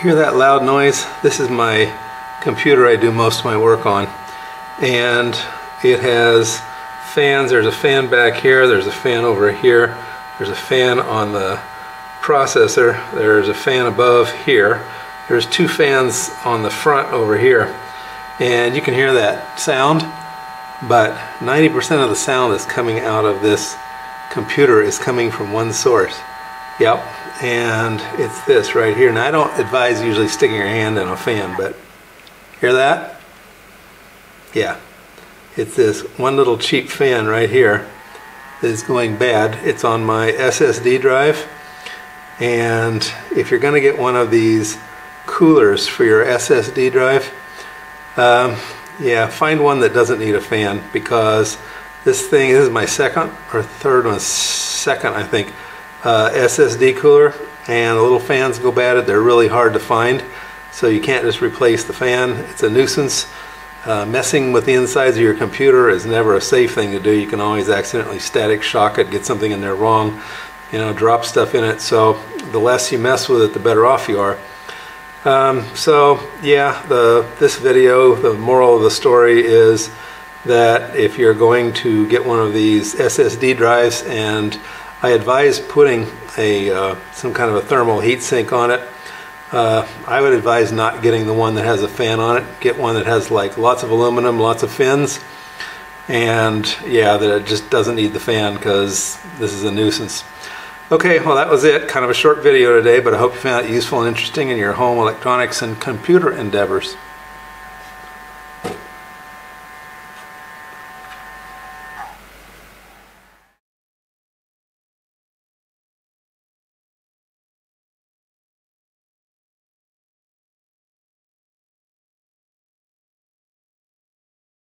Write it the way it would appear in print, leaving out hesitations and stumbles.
Hear that loud noise? This is my computer I do most of my work on, and it has fans. There's a fan back here, there's a fan over here, there's a fan on the processor, there's a fan above here, there's two fans on the front over here, and you can hear that sound, but 90% of the sound that's coming out of this computer is coming from one source. Yep, and it's this right here. Now I don't advise usually sticking your hand in a fan, but hear that? Yeah, it's this one little cheap fan right here that is going bad. It's on my SSD drive, and if you're going to get one of these coolers for your SSD drive, yeah, find one that doesn't need a fan, because this is my second or third one, second I think, SSD cooler, and the little fans go bad. They're really hard to find, so you can't just replace the fan. It's a nuisance. Messing with the insides of your computer is never a safe thing to do. You can always accidentally static shock it, get something in there wrong, drop stuff in it. So the less you mess with it, the better off you are. So yeah, this video, the moral of the story is that if you're going to get one of these SSD drives, and I advise putting some kind of a thermal heat sink on it, I would advise not getting the one that has a fan on it. Get one that has like lots of aluminum, lots of fins, and yeah, that it just doesn't need the fan, because this is a nuisance. Okay, well that was it. Kind of a short video today, but I hope you found it useful and interesting in your home electronics and computer endeavors.